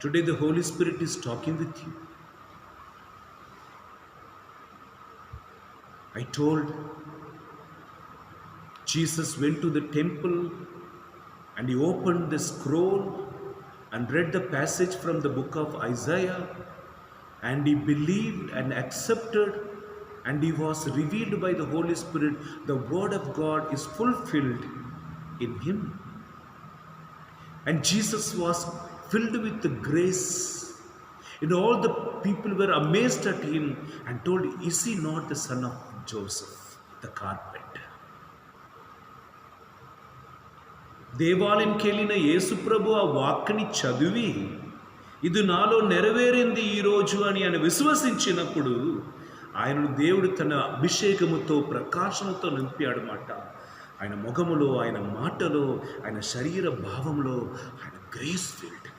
Today the Holy Spirit is talking with you. I told Jesus went to the temple and he opened the scroll and read the passage from the book of Isaiah, and he believed and accepted, and he was revealed by the Holy Spirit. The word of God is fulfilled in him. And Jesus was filled with the grace. And all the people were amazed at him and told, is he not the son of Joseph, the carpenter? దేవాలయంకి వెళ్ళిన యేసు ప్రభు ఆ వాక్యని చదివి ఇది నాలో నెరవేరింది ఈరోజు అని ఆయన విశ్వసించినప్పుడు ఆయనను దేవుడు తన అభిషేకముతో ప్రకాశముతో నింపాడు మాట. ఆయన ముఖములో, ఆయన మాటలో, ఆయన శరీర భావంలో ఆయన గ్రేస్ ఫీల్డ్.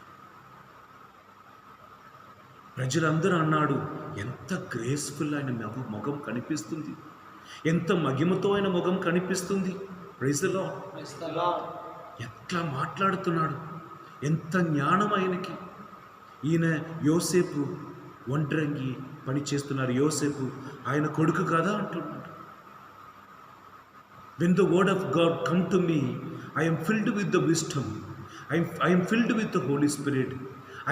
ప్రజలందరూ అన్నాడు, ఎంత గ్రేస్ఫుల్ ఆయన ముఖం కనిపిస్తుంది, ఎంత మహిమతో ఆయన ముఖం కనిపిస్తుంది. Praise the lord. ఎట్లా మాట్లాడుతున్నాడు, ఎంత జ్ఞానం ఆయనకి. ఈయన యోసేపు ఒంటరంగి పని చేస్తున్నారు. యోసేపు ఆయన కొడుకు కదా అంటున్నాడు. When the word of God come to me, I am filled with the wisdom. I am filled with the Holy Spirit.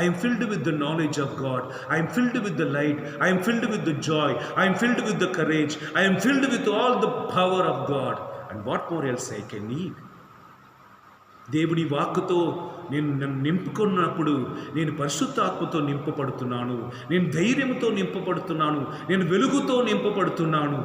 I am filled with the knowledge of God. I am filled with the light. I am filled with the joy. I am filled with the courage. I am filled with all the power of God. And what more else I can need? దేవుని వాక్కుతో నేను నన్ను నింపుకున్నప్పుడు నేను పరిశుద్ధాత్మతో నింపబడుతున్నాను, నేను ధైర్యంతో నింపబడుతున్నాను, నేను వెలుగుతో నింపబడుతున్నాను,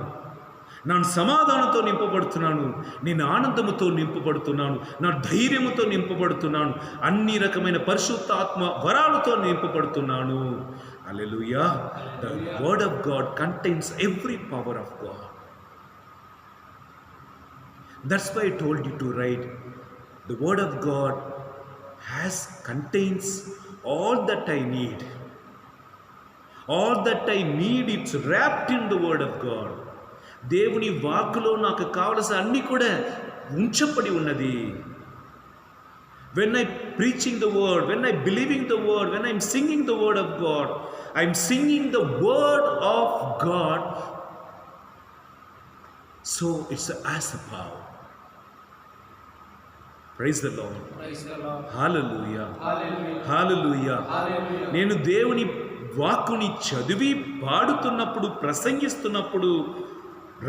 నేను సమాధానంతో నింపబడుతున్నాను, నేను ఆనందముతో నింపబడుతున్నాను, నా ధైర్యముతో నింపబడుతున్నాను, అన్ని రకమైన పరిశుద్ధాత్మ వరాలతో నింపబడుతున్నాను. హల్లెలూయా. The word of God contains every power of God. That's why I told you to write. The word of God contains all that I need. All that I need, it's wrapped in the word of God. దేవుని వాక్కులో నాకు కావలసిన అన్ని కూడా ఉంచబడి ఉన్నది. When I preaching the word, when I believing the word, when I'm singing the word of God, I'm singing the word of God. So it's as a power. Praise the Lord. Praise the Lord. Hallelujah. Hallelujah. Hallelujah. Hallelujah. నేను దేవుని వాక్కుని చదివి పాడుతున్నప్పుడు, ప్రసంగిస్తున్నప్పుడు,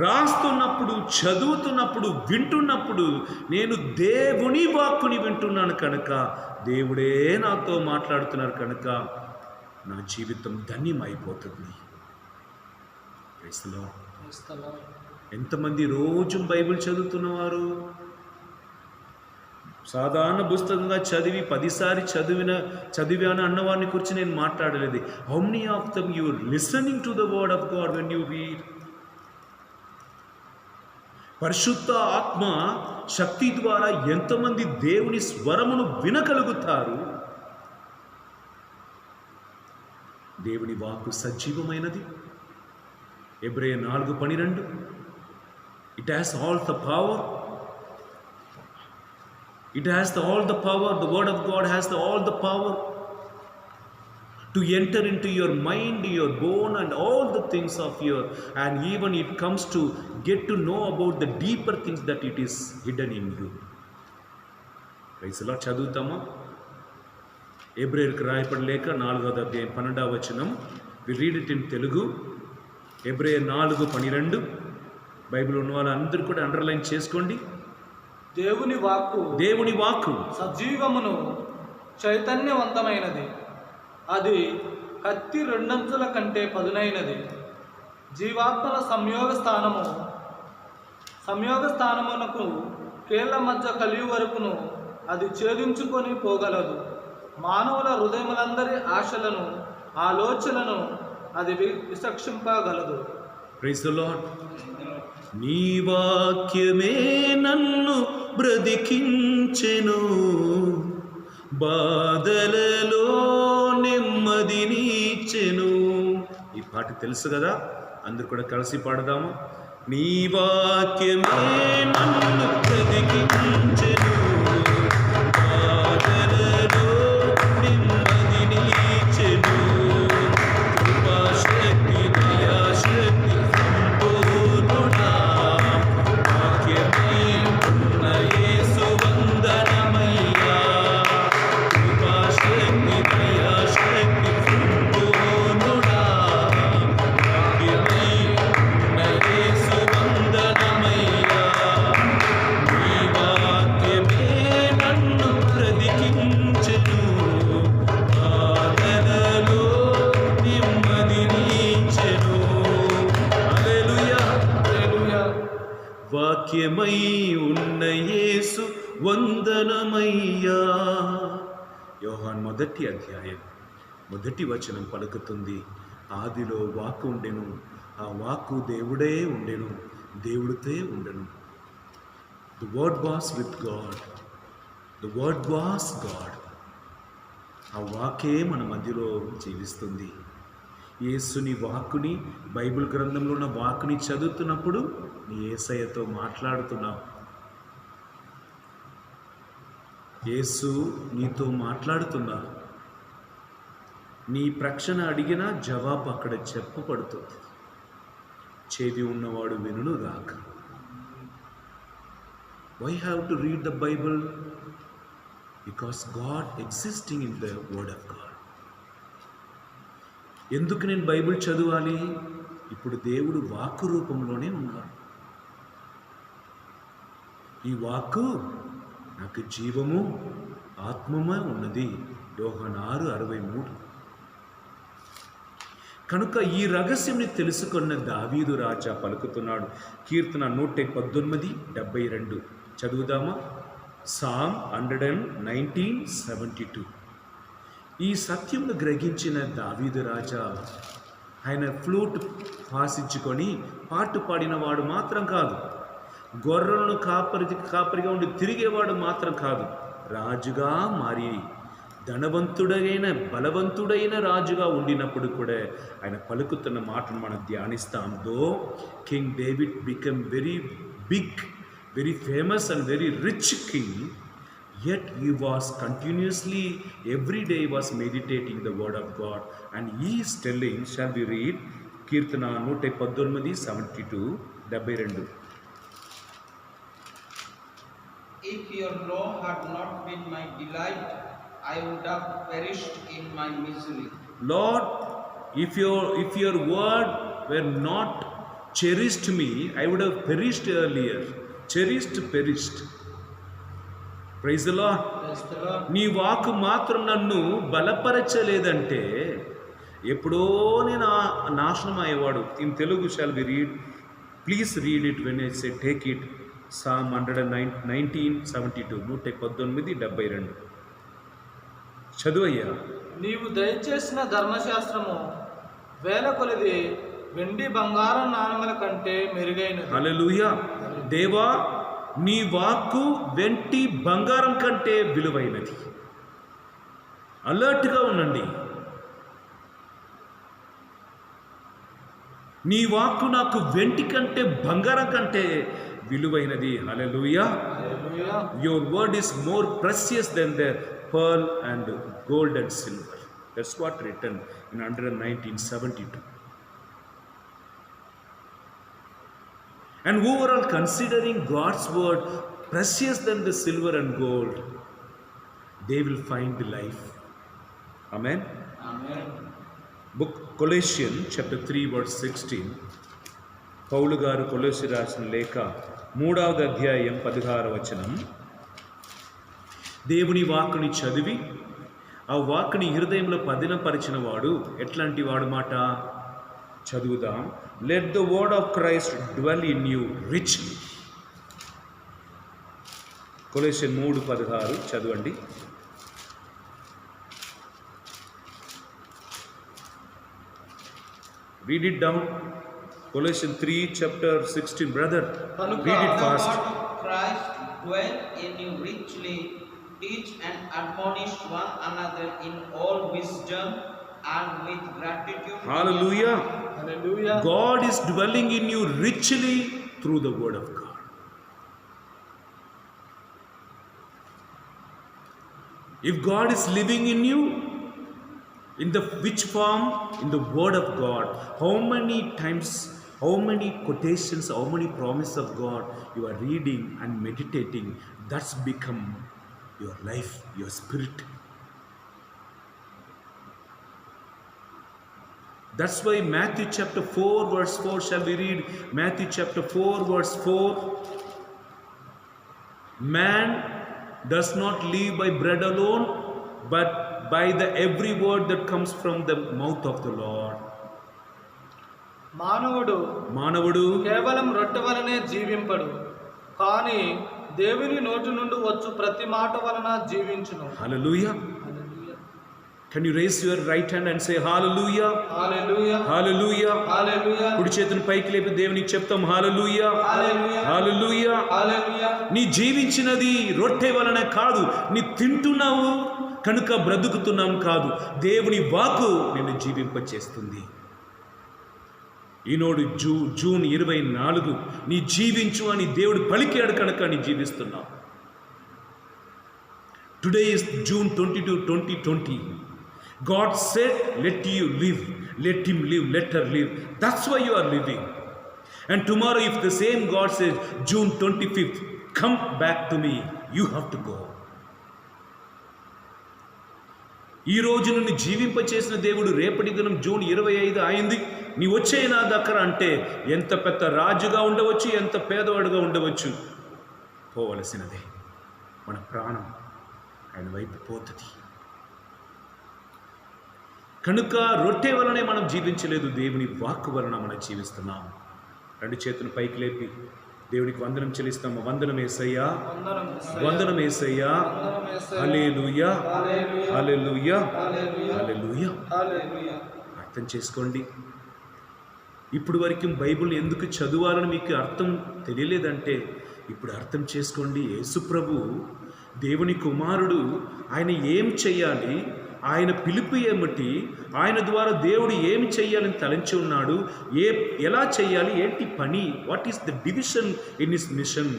రాస్తున్నప్పుడు, చదువుతున్నప్పుడు, వింటున్నప్పుడు నేను దేవుని వాక్కుని వింటున్నాను కనుక, దేవుడే నాతో మాట్లాడుతున్నారు కనుక నా జీవితం ధన్యమైపోతుంది. Praise the Lord. Praise the Lord. ఎంతమంది రోజు బైబిల్ చదువుతున్నవారు? సాధారణ పుస్తకంగా చదివి 10 సారి చదివాను అన్నవారిని గురించి నేను మాట్లాడలేదు. How many of them you are listening to the word of God when you read? పరిశుద్ధ ఆత్మ శక్తి ద్వారా ఎంతమంది దేవుని స్వరమును వినగలుగుతారు? దేవుని వాక్కు సజీవమైనది. Hebrews 4:12. It has all the power. It has all the power. The word of God has all the power to enter into your mind, your bone, and all the things of your, and even it comes to get to know about the deeper things that it is hidden in you. Praise the Lord. చదువుతామా? హెబ్రీయులకు రాయబడిన లేఖ 4వ అధ్యాయం 12వ వచనం. We read it in Telugu. Hebrew 4:12. Bible ఉన్న వాళ్ళందరూ కూడా underline చేసుకోండి. దేవుని వాక్కు సజీవమును చైతన్యవంతమైనది, అది కత్తి 2 అంచుల కంటే పదునైనది, జీవాత్మల సంయోగ స్థానమునకు కీళ్ల మధ్య కలియు వరకును అది ఛేదించుకొని పోగలదు. మానవుల హృదయములందరి ఆశలను, ఆలోచనలను అది విచక్షింపగలదు. Praise the lord. నీ వాక్యమే నన్ను బ్రతికించెను, బాధలలో నెమ్మదినిచ్చెను. ఈ పాట తెలుసు కదా, అందరు కూడా కలిసి పాడదాము. నీ వాక్యమే నన్ను బ్రతికించెను, బాధలలో నెమ్మదినిచ్చెను. వాక్యమై ఉన్న యేసు వందనమయ్యా. యోహాన్ 1వ అధ్యాయం 1వ వచనం పలుకుతుంది, ఆదిలో వాక్కు ఉండెను, ఆ వాక్కు దేవుడే ఉండెను, దేవుడితే ఉండెను. The word was with God. The word was God. ఆ వాక్కే మన మధ్యలో జీవిస్తుంది. యేసుని వాక్కుని, బైబిల్ గ్రంథంలో ఉన్న వాక్కుని చదువుతున్నప్పుడు నీ యేసయ్యతో మాట్లాడుతున్నావు. యేసు నీతో మాట్లాడుతున్నారు. నీ ప్రశ్న అడిగినా జవాబు అక్కడ చెప్పబడుతుంది. చెవి ఉన్నవాడు వినును గాక. Why have to read the Bible? Because God existing in the word of God. ఎందుకు నేను బైబిల్ చదవాలి? ఇప్పుడు దేవుడు వాక్కు రూపంలోనే ఉన్నాడు. ఈ వాక్కు నాకు జీవము ఆత్మమే ఉన్నది. యోహాను 6:63. కనుక ఈ రహస్యంని తెలుసుకున్న దావీదు రాజా పలుకుతున్నాడు. కీర్తన 119:72 చదువుదామా? Psalm 119:72. ఈ సత్యమును గ్రహించిన దావీదు రాజా ఆయన ఫ్లూట్ వాసించుకొని పాటు పాడినవాడు మాత్రం కాదు, గొర్రెలను కాపరిగా ఉండి తిరిగేవాడు మాత్రం కాదు, రాజుగా మారి ధనవంతుడైన బలవంతుడైన రాజుగా ఉండినప్పుడు కూడా ఆయన పలుకుతున్న మాటను మనం ధ్యానిస్తాం. Though King David become very big, very famous and very rich king, yet he was continuously every day was meditating the word of God, and he is telling, shall we read Kirtana 119:72. If your law had not been my delight, I would have perished in my misery. Lord, if your word were not cherished me, I would have perished earlier. perished. Praise the Lord. నీ వాక్కు మాత్రం నన్ను బలపరచలేదంటే ఎప్పుడో నేను నాశనం అయ్యేవాడు. In Telugu shall be read, please read it when I say take it. Psalm 119:72 119:72 చదువయ్యా. నీవు దయచేసిన ధర్మశాస్త్రము వేల కొలది వెండి బంగారం నాణముల కంటే మెరుగైనది. హల్లెలూయా. దేవా, నీ వాక్కు వెండి బంగారం కంటే విలువైనది. అలర్ట్గా ఉండండి. నీ వాక్కు నాకు వెండి కంటే బంగారం కంటే విలువైనది. హల్లెలూయా. Your word is more precious than the pearl and gold and silver. That's what written in 119:72. And overall, considering God's word precious than the silver and gold, they will find the life. Amen. Amen. Book Colossians chapter 3:16. పౌలు గారు కొలొస్సీ రాసిన లేఖ 3వ అధ్యాయం 16వ వచనం. దేవుని వాక్కుని చదివి ఆ వాక్కుని హృదయంలో పదిలపరిచిన వాడు ఎట్లాంటి వాడు మాట చదువుదాం. Let the word of Christ dwell in you richly. Colossians 3:16 చదవండి. Read it down. Colossians 3:16, brother. Read it fast. The word of Christ dwell in you richly, teach and admonish one another in all wisdom and with gratitude. Hallelujah. Hallelujah. God is dwelling in you richly through the word of God. If God is living in you, in the which form? In the word of God. How many times, how many quotations, how many promises of God you are reading and meditating, that's become your life, your spirit. That's why Matthew chapter 4:4 shall we read. Matthew chapter 4:4. Man does not live by bread alone, but by the every word that comes from the mouth of the Lord. మానవుడు మానవుడు కేవలం రొట్టె వలనే జీవింపడు, కానీ దేవుని నోటి నుండి వచ్చు ప్రతి మాట వలన జీవించును. Hallelujah. Can you raise your right hand and say hallelujah? Hallelujah, Hallelujah. హల్లెలూయా, కుడి చేతిని పైకి లేపి దేవునికి చెప్తాం hallelujah. హల్లెలూయా, Hallelujah. హల్లెలూయా. నీ జీవించినది రొట్టె వలన కాదు, నీ తింటున్నావు కనుక బ్రతుకుతున్నాం కాదు, దేవుని వాక్కు నిన్ను జీవింపచేస్తుంది. ఈనాడు జూన్ 24 నీ జీవించు అని దేవుడు పలికాడు కనుక నీ జీవిస్తున్నావు. Today is June 22, 2020. God said, let you live, let him live, let her live. That's why you are living. And tomorrow if the same God says, June 25th, come back to me, you have to go. ఈ రోజు నుండి జీవింపచేసిన దేవుడు రేపటి దినం June 25 అయింది, నీ వచ్చే నా దగ్గర అంటే ఎంత పెద్ద రాజుగా ఉండవచ్చు, ఎంత పేదవాడుగా ఉండవచ్చు, పోవలసినదే. మన ప్రాణం ఆయన వైపు పోతుంది కనుక రొట్టె వలనే మనం జీవించలేదు, దేవుని వాక్కు వలన మనం జీవిస్తున్నాం. రెండు చేతులు పైకి లేపి దేవునికి వందనం చెల్లిస్తాము. వందనం యేసయ్యా, వందనం యేసయ్యా, హల్లెలూయా, హల్లెలూయా, హల్లెలూయా. అర్థం చేసుకోండి. ఇప్పుడు వరకు బైబిల్ ఎందుకు చదవాలని మీకు అర్థం తెలియలేదంటే ఇప్పుడు అర్థం చేసుకోండి. యేసు ప్రభు దేవుని కుమారుడు, ఆయన ఏం చెయ్యాలి, ఆయన పిలుపు ఏమిటి, ఆయన ద్వారా దేవుడు ఏమి చెయ్యాలని తలంచి ఉన్నాడు, ఎలా చెయ్యాలి, ఏంటి పని, what is the division in his mission,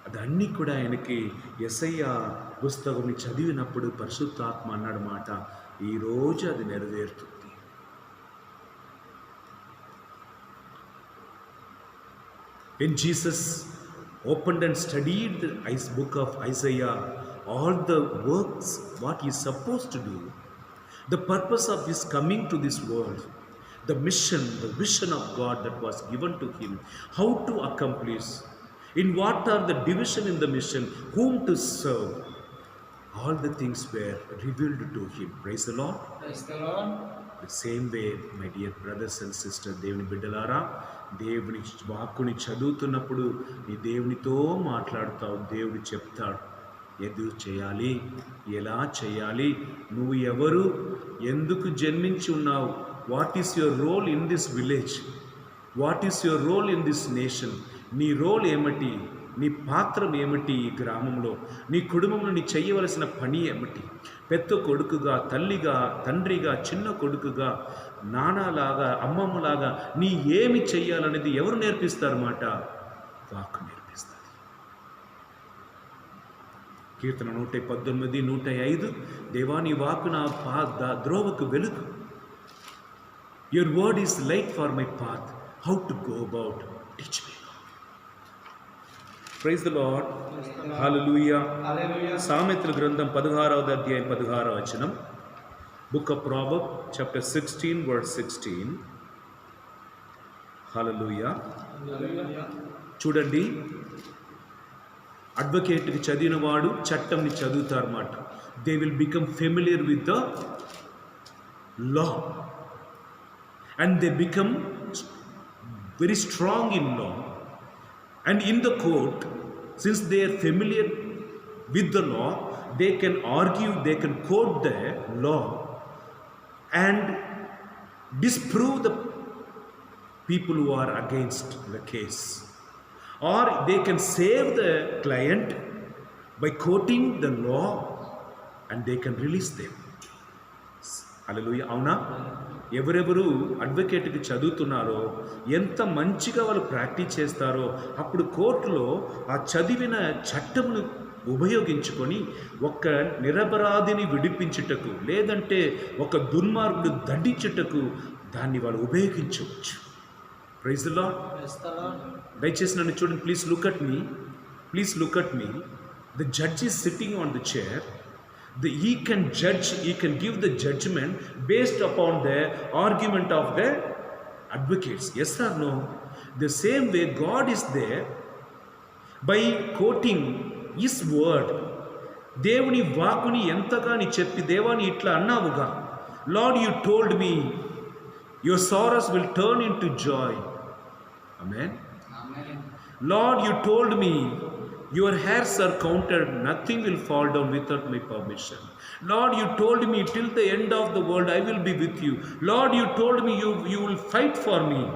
అదన్నీ కూడా ఆయనకి యెషయా పుస్తకం చదివినప్పుడు పరిశుద్ధాత్మ అన్నాడు మాట, ఈరోజు అది నెరవేరుతుంది. When Jesus opened and studied the book of Isaiah, all the works what he is supposed to do, the purpose of his coming to this world, the mission, the vision of God that was given to him, how to accomplish, in what are the division in the mission, whom to serve, all the things were revealed to him. Praise the Lord. Praise the Lord. The same way, my dear brothers and sisters, దేవుని బిడ్డలారా, దేవుని వాక్కుని చదువుతున్నప్పుడు నీ దేవునితో మాట్లాడుతావు. దేవుడు చెప్తాడు ఎదురు చేయాలి, ఎలా చేయాలి, నువ్వు ఎవరు, ఎందుకు జన్మించి ఉన్నావు, what is your role in this village, what is your role in this nation, నీ రోల్ ఏమిటి, నీ పాత్రం ఏమిటి ఈ గ్రామంలో, నీ కుటుంబంలో నీ చేయవలసిన పని ఏమిటి, పెద్ద కొడుకుగా, తల్లిగా, తండ్రిగా, చిన్న కొడుకుగా, నాన్నలాగా, అమ్మమ్మలాగా నీ ఏమి చెయ్యాలనేది ఎవరు నేర్పిస్తారన్నమాట? వాక్కు నేర్పిస్తుంది. కీర్తన 119, 105, దేవా నీ వాక్కు నా ద్రోవకు వెలుగు. Your word is light for my path, how to go about, teach me. Praise the Lord. Hallelujah. సామెతల గ్రంథం 16వ అధ్యాయం 16వ వచనం, book of proverb chapter 16 verse 16. Hallelujah. చూడండి, అడ్వకేట్కి చదివిన వాడు చట్టంని చదువుతారన్నమాట. They will become familiar with the law and they become very strong in law. And in the court, since they are familiar with the law, they can argue, they can quote the law and disprove the people who are against the case. Or they can save the client by quoting the law and they can release them. హల్లెలూయా. అవునా? ఎవరెవరు అడ్వకేట్కి చదువుతున్నారో, ఎంత మంచిగా వాళ్ళు practice చేస్తారో, అప్పుడు కోర్టులో ఆ చదివిన చట్టమును ఉపయోగించుకొని ఒక నిరపరాధిని విడిపించుటకు, లేదంటే ఒక దుర్మార్గుడు దండించుటకు దాన్ని వాళ్ళు ఉపయోగించవచ్చు. Praise the lord. దయచేసి నన్ను చూడండి. Please look at me, please look at me. The judge is sitting on the chair. He can judge, he can give the judgment based upon the argument of the advocates. Yes or no? The same way God is there by quoting his word. దేవుని వాక్కుని ఎంతగాని చెప్పి, దేవాని ఇట్లా అన్నావుగా, Lord you told me your sorrows will turn into joy. Amen. Lord, you told me your hairs are counted, nothing will fall down without my permission. Lord, you told me till the end of the world I will be with you. Lord, you told me you will fight for me.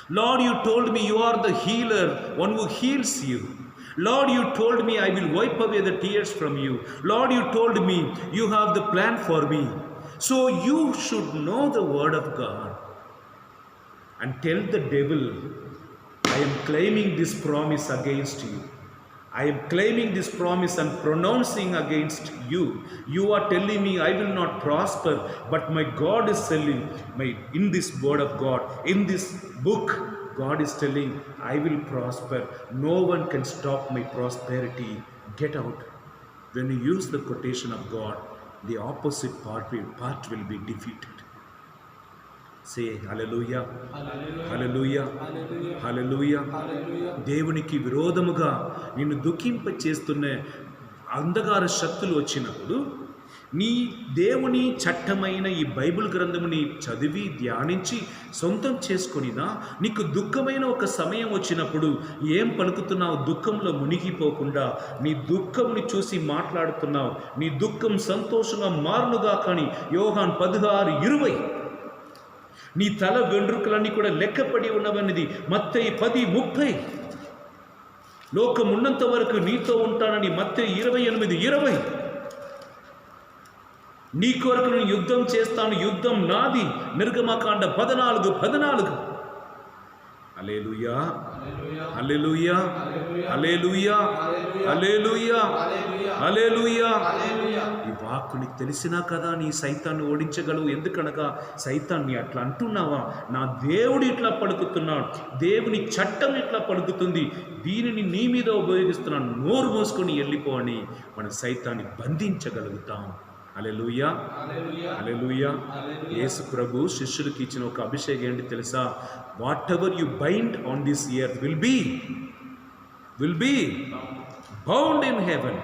Lord, you told me you are the healer, one who heals you. Lord, you told me I will wipe away the tears from you. Lord, you told me you have the plan for me. So you should know the word of God and tell the devil, I am claiming this promise against you. I am claiming this promise and pronouncing against you. You are telling me I will not prosper, but my God is telling me in this word of God, in this book, God is telling I will prosper. No one can stop my prosperity. Get out. When you use the quotation of God, the opposite part will be defeated. Say hallelujah, hallelujah, hallelujah. దేవునికి విరోధముగా నిన్ను దుఃఖింప చేస్తున్న అంధకార శక్తులు వచ్చినప్పుడు నీ దేవుని చట్టమైన ఈ బైబిల్ గ్రంథముని చదివి ధ్యానించి సొంతం చేసుకొనినా నీకు దుఃఖమైన ఒక సమయం వచ్చినప్పుడు ఏం పలుకుతున్నావు? దుఃఖంలో మునిగిపోకుండా నీ దుఃఖంని చూసి మాట్లాడుతున్నావు. నీ దుఃఖం సంతోషంగా మారునుగా. కానీ యోహాన్ 16:20 నీ తల వెంట్రుకలన్నీ కూడా లెక్కపడి ఉన్నవన్నది మత్తయి 10:30 లోకం ఉన్నంత వరకు నీతో ఉంటానని మత్తయి 28:20 నీ కొరకు నేను యుద్ధం చేస్తాను, యుద్ధం నాది నిర్గమకాండ 14:14 హల్లెలూయా, హల్లెలూయా, హల్లెలూయా, హల్లెలూయా, హల్లెలూయా. ఈ వాక్కు నీకు తెలిసినా కదా నీ సైతాన్ని ఓడించగలవు. ఎందుకనగా సైతాన్ని అట్లా అంటున్నావా? నా దేవుడు ఇట్లా పలుకుతున్నాడు, దేవుని చట్టం ఇట్లా పలుకుతుంది, దీనిని నీ మీద ఉపయోగిస్తున్నాను, నోరు మూసుకొని వెళ్ళిపో అని మన సైతాన్ని బంధించగలుగుతాం. హల్లెలూయా, హల్లెలూయా. యేసు ప్రభు శిష్యులకు ఇచ్చిన ఒక అభిషేకం ఏంటి తెలుసా? What ever you bind on this earth will be bound in heaven.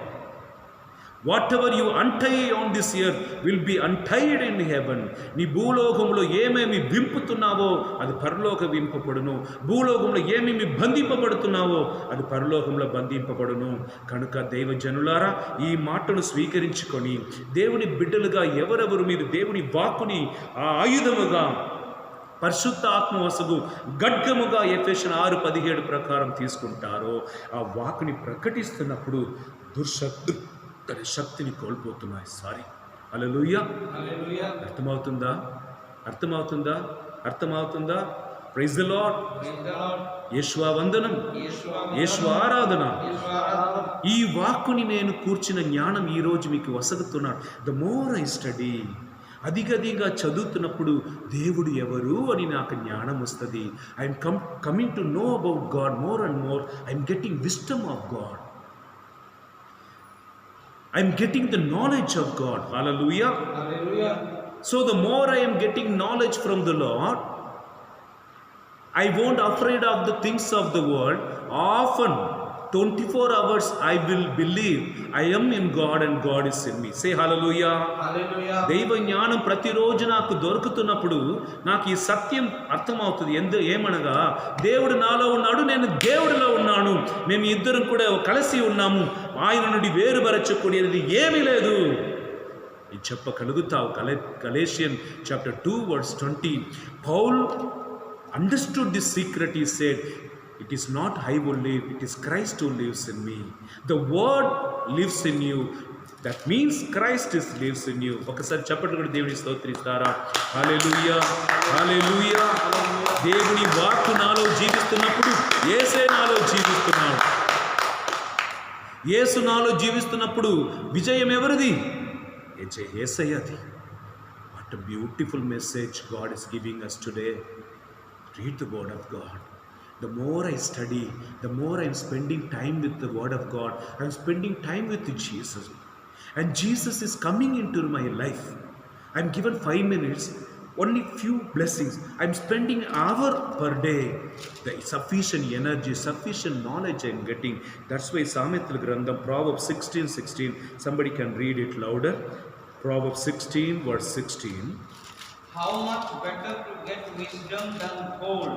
Whatever you untie on this earth will be untied in heaven. నీ భూలోకంలో ఏమేమి వింపుతున్నావో అది పరలోక వింపబడును. భూలోకంలో ఏమేమి బంధింపబడుతున్నావో అది పరలోకంలో బంధింపబడును. కనుక దైవజనులారా, ఈ మాటను స్వీకరించుకొని దేవుని బిడ్డలుగా ఎవరెవరు మీరు దేవుని వాక్కుని ఆ ఆయుధముగా పరిశుద్ధ ఆత్మవశగు గడ్గముగా ఎఫెసీయులు 6:17 ప్రకారం తీసుకుంటారో ఆ వాక్కుని ప్రకటిస్తున్నప్పుడు దుర్శక్తులు తన శక్తిని కోల్పోతున్నాయి. హల్లెలూయా. అర్థమవుతుందా? అర్థమవుతుందా? అర్థమవుతుందా? Praise the lord. యేషువా వందనం, యేషువా ఆరాధన. ఈ వాక్కుని నేను కూర్చిన జ్ఞానం ఈరోజు మీకు వసగుతున్నాను. ద మోర్ ఐ స్టడీ, అధికదిగా చదువుతున్నప్పుడు దేవుడు ఎవరు అని నాకు జ్ఞానం వస్తుంది. I'm coming to know about God more and more. I'm getting wisdom of God. I'm getting the knowledge of God. Hallelujah. Hallelujah. So the more I am getting knowledge from the Lord, I won't afraid of the things of the world. Often 24 hours I will believe I am in God and God is in me. Say hallelujah. Hallelujah. దైవ జ్ఞానం ప్రతిరోజు నాకు దొరుకుతున్నప్పుడు నాకు ఈ సత్యం అర్థమవుతుంది. ఏమనగా దేవుడు నాలో ఉన్నాడు, నేను దేవుడిలో ఉన్నాను, మేము ఇద్దరం కూడా కలిసి ఉన్నాము, ఆయన నుండి వేరుపరచకూడేది ఏమీ లేదు ఇది చెప్పగలుగుతావు. Galatians chapter 2:20 Paul understood this secret. He said, it is not I who live, it is Christ who lives in me. The word lives in you. That means Christ lives in you. ఒకసారి చప్పట్లు కూడా దేవుని స్తోత్రిస్తారా? హల్లెలూయా, హల్లెలూయా. దేవుని వాక్కు నాలో జీవిస్తున్నప్పుడు యేసే నాలో జీవిస్తున్నాడు. యేసు నాలో జీవిస్తున్నప్పుడు విజయం ఎవరిది? యేసయ్యది. What a beautiful message God is giving us today. Read the word of God. The more I study, the more I'm spending time with the word of God. I'm spending time with Jesus. And Jesus is coming into my life. I'm given 5 minutes, only few blessings. I'm spending an hour per day. The sufficient energy, sufficient knowledge I'm getting. That's why Samitla Grandam, Proverbs 16:16. Somebody can read it louder. Proverbs 16:16. How much better to get wisdom than gold,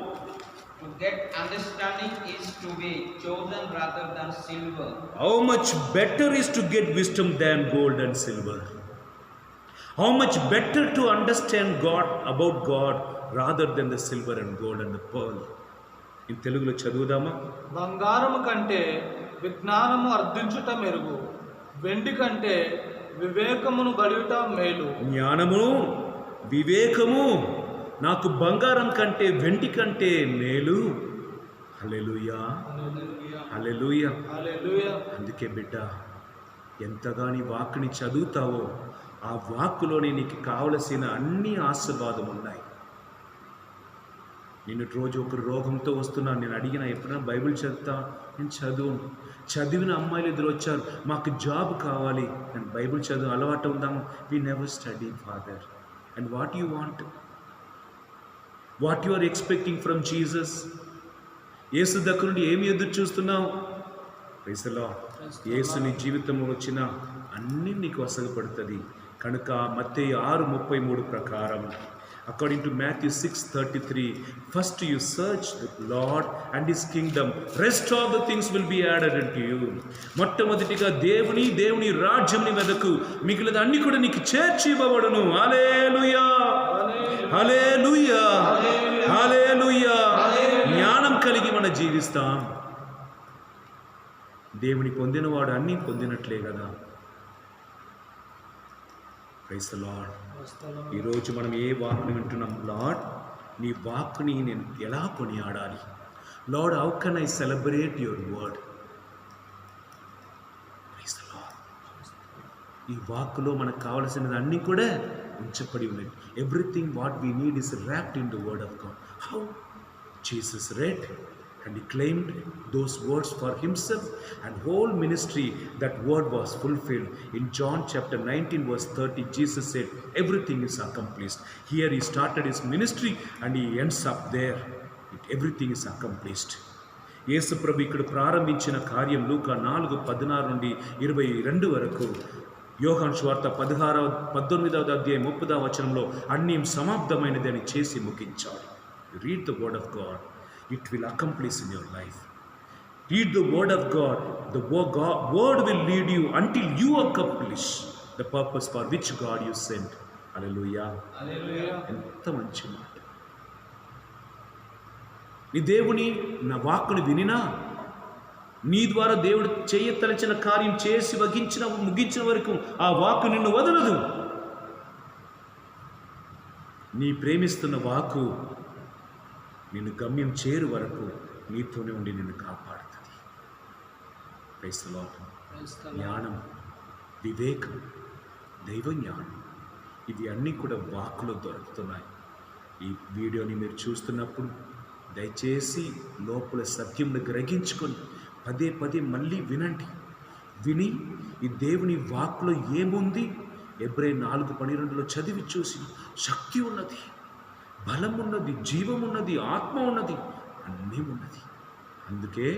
To get understanding is to be chosen rather than silver. How much better is to get wisdom than gold and silver? How much better to understand God about God rather than the silver and gold and the pearl? In Telugulo చదువుదామా? బంగారము కంటే విజ్ఞానము అర్థించుట మెరుగు, వెండి కంటే వివేకమును బడియుట మేలు. జ్ఞానము వివేకము నాకు బంగారం కంటే వెండి కంటే మేలు. హల్లెలూయా, హల్లెలూయా. హల్లెలూయా. అందుకే బిడ్డ, ఎంతగా నీ వాక్కుని చదువుతావో ఆ వాక్కులోనే నీకు కావలసిన అన్ని ఆశీర్వాదం ఉన్నాయి. నేను రోజు ఒక రోగంతో వస్తున్నాను, నేను అడిగిన ఎప్పుడైనా బైబిల్ చదువుతా? నేను చదువును. చదివిన అమ్మాయిలు ఎదురు వచ్చారు, మాకు జాబ్ కావాలి. నేను బైబిల్ చదువు అలవాటు ఉందాము. We never study father. And what you want? What you are expecting from Jesus? యేసు దగ్గర నుండి ఏమి ఎదురు చూస్తున్నావు? Praise the lord. యేసు నీ జీవితంలో వచ్చిన అన్నీ నీకు వసగపడుతుంది. కనుక మత్తయి 6:33 ప్రకారం, according to Matthew 6:33, first you search the Lord and his kingdom, rest of the things will be added unto you. మొట్టమొదటిగా దేవుని రాజ్యంని వెదకు, మిగిలిన అన్ని కూడా నీకు చేర్చి ఇవ్వబడును. హల్లెలూయా, హల్లెలూయా, హల్లెలూయా. జ్ఞానం కలిగి మనం జీవిస్తాం. దేవుని పొందినవాడు అన్నీ పొందినట్లే కదా. Praise the lord. ఈరోజు మనం ఏ వాక్ని వింటున్నాం? లార్డ్, నీ వాక్ని నేను ఎలా కొనియాడాలి? Lord, how can I celebrate your word? Praise the Lord. ఈ వాక్కులో మనకు కావలసినది అన్నీ కూడా ఉంచబడి ఉన్నది. Everything what we need is wrapped in the word of God. How? Jesus read and he claimed those words for himself, and whole ministry, that word was fulfilled. In John chapter 19 verse 30, Jesus said everything is accomplished. Here he started his ministry and he ends up there. Everything is accomplished. యేసు ప్రభు ఇక్కడ ప్రారంభించిన కార్యం లూకా 4:16 నుండి 22 వరకు, యోహాను సువార్త 19వ అధ్యాయం 30వ వచనంలో అన్నీ సమాప్తమైనది అని చేసి ముగించాడు. Read the word of God. It will accomplish in your life. Read the word of God. The word will lead you until you accomplish the purpose for which God you sent. Hallelujah. హల్లెలూయా. ఎంత మంచి మాట. నీ దేవుని నా వాక్కుని వినినా, నీ ద్వారా దేవుడు చేయతలచిన కార్యం చేసి ముగించిన వరకు ఆ వాక్కు నిన్ను వదలదు. నీ ప్రేమిస్తున్న వాక్కు నిన్ను గమ్యం చేరు వరకు నీతోనే ఉండి నిన్ను కాపాడుతుంది. Praise the lord. జ్ఞానం, వివేకం, దైవ జ్ఞానం, ఇవి అన్నీ కూడా వాక్కులో దొరుకుతున్నాయి. ఈ వీడియోని మీరు చూస్తున్నప్పుడు దయచేసి లోపల సత్యంను గ్రహించుకొని పదే పదే మళ్ళీ వినండి. విని ఈ దేవుని వాక్కులో ఏముంది, ఎబ్రాయ 4:12 చదివి చూసి, శక్తి ఉన్నది, బలం ఉన్నది, జీవం ఉన్నది, ఆత్మ ఉన్నది, అన్నీ ఉన్నది. అందుకే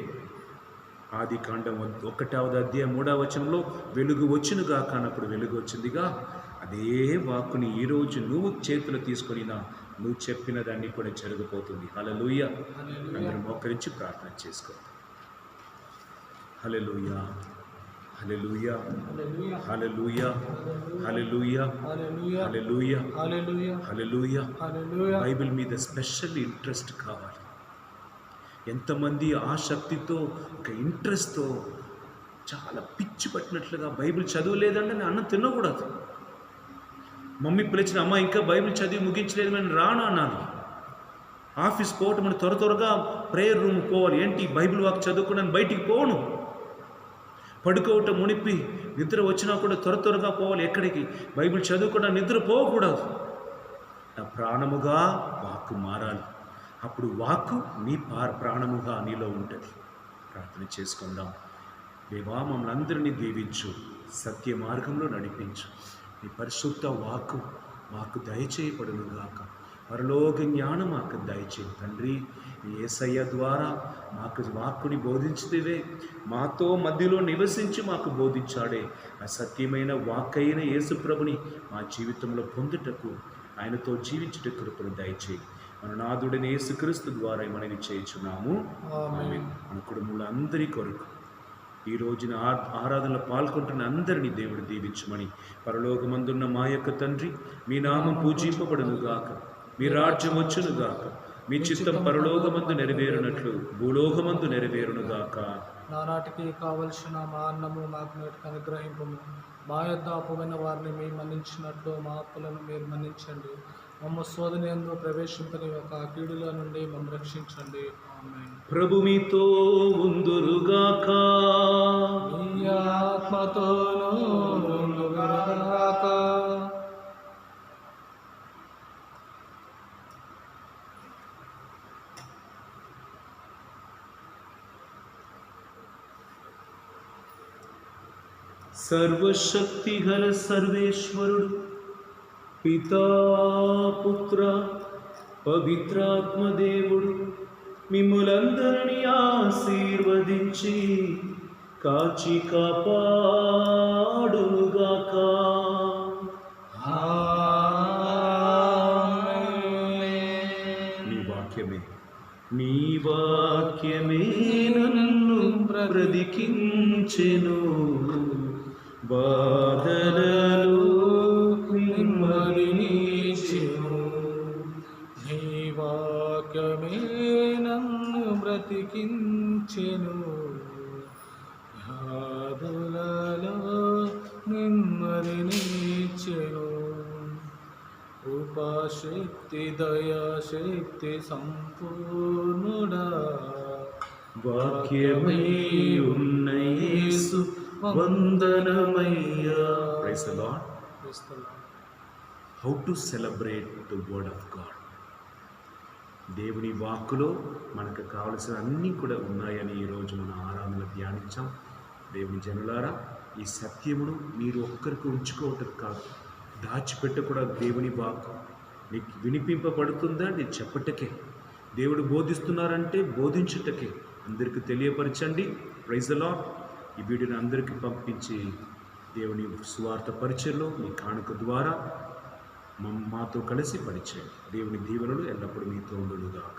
ఆదికాండం 1వ అధ్యాయం 3వ వచనంలో వెలుగు వచ్చునుగా కానప్పుడు వెలుగు వచ్చిందిగా. అదే వాక్కుని ఈరోజు నువ్వు చేతులు తీసుకొనినా నువ్వు చెప్పిన దాన్ని కూడా జరిగిపోతుంది. హల్లెలూయా. అందరూ మోకరించి ప్రార్థన చేసుకో. హల్లెలూయా, హల్లెలూయా, హల్లెలూయా, హల్లెలూయా, హల్లెలూయా, హల్లెలూయా. బైబిల్ మీద స్పెషల్ ఇంట్రెస్ట్ కావాలి. ఎంతమంది ఆసక్తితో, ఒక ఇంట్రెస్ట్తో, చాలా పిచ్చి పట్టినట్లుగా బైబిల్ చదవలేదంటే నేను అన్నం తినకూడదు. మమ్మీ పిలిచిన, అమ్మ ఇంకా బైబిల్ చదివి ముగించలేదు, నేను రాను అన్నాను. ఆఫీస్ పోవటం అని త్వరగా ప్రేయర్ రూమ్ పోవాలి. ఏంటి బైబిల్ వాక్ చదువుకున్నాను, బయటికి పోను. పడుకోవటం మునిపి నిద్ర వచ్చినా కూడా త్వరగా పోవాలి. ఎక్కడికి? బైబిల్ చదువుకున్నా నిద్ర పోకూడదు. నా ప్రాణముగా వాక్కు మారాలి. అప్పుడు వాక్కు నీ ప్రాణముగా నీలో ఉంటుంది. ప్రార్థన చేసుకుందాం. దేవా, మమ్మల్ని అందరినీ దీవించు, సత్య మార్గంలో నడిపించు. నీ పరిశుద్ధ వాక్కు మాకు దయచేయబడునుగాక. పరలోక జ్ఞానం మాకు దయచేయి తండ్రి. యేసయ్య ద్వారా మాకు వాక్కుని బోధించితివే, మాతో మధ్యలో నివసించి మాకు బోధించాడే. ఆ సత్యమైన వాక్కైన యేసు ప్రభుని మా జీవితంలో పొందుటకు, ఆయనతో జీవించుట కృపను దయచేయి. మన నాథుడైన యేసుక్రీస్తు ద్వారా మనవి చేయుచున్నాము. ఆమేన్. మన కుటుంబంలో అందరి కొరకు ఈ రోజున ఆరాధనలో పాల్గొంటున్న అందరినీ దేవుడు దీవించమని, పరలోకమందున్న మా యొక్క తండ్రి, మీ నామం పూజింపబడును గాక, మీ రాజ్యం వచ్చును గాక, మీ చిత్తం పరలోకమందు నెరవేరునట్లు భూలోకమందు నెరవేరును గాక. నానాటికి కావలసిన మా అన్నము మాకు నేటికి అనుగ్రహింపము. మా యొద్ద అప్పుమైన వారిని మేము మన్నించినట్లు మా అప్పులను మీరు మన్నించండి. మమ్మ శోధన యందు ప్రవేశింపని ఒక కీడుల నుండి మమ్మల్ని రక్షించండి. ఆమేన్. ప్రభు మీతో ఉందురుగాక. మీ ఆత్మతోనూ ఉండుగాక. సర్వశక్తిగల సర్వేశ్వరుడు పితా, పుత్ర, పవిత్రాత్మదేవుడు మిమ్ములందరినీ ఆశీర్వదించి కాచి కాపాడునుగాక. నీ వాక్యమే నన్ను బ్రతికించెను, బాధలలో నెమ్మదినిచ్చెను. నీ వాక్యమే నన్ను బ్రతికించెను, బాధలలో నెమ్మదినిచ్చెను. ఉపశక్తి దయాశక్తి సంపూర్ణుడా, వాక్యమై ఉన్న యేసు వందనమయ్యా. Praise the Lord. How to celebrate the word of God. దేవుని వాక్కులో మనకు కావలసిన అన్నీ కూడా ఉన్నాయని ఈరోజు మన ఆరాధనలో ధ్యానించాం. దేవుని జనులారా, ఈ సత్యమును మీరు ఒక్కరికి ఉంచుకోవటం కాదు, దాచిపెట్టకూడదు. దేవుని వాక్కు నీకు వినిపింపబడుతుందా, నీకు చెప్పటకే. దేవుడు బోధిస్తున్నారంటే బోధించుటకే. అందరికీ తెలియపరచండి. Praise the Lord. ఈ వీడియోని అందరికీ పంపించి దేవుని సువార్త పరిచయంలో మీ కానుక ద్వారా మాతో కలిసి పరిచయం. దేవుని దీవెనలు ఎల్లప్పుడూ మీతో ఉండునుగాక.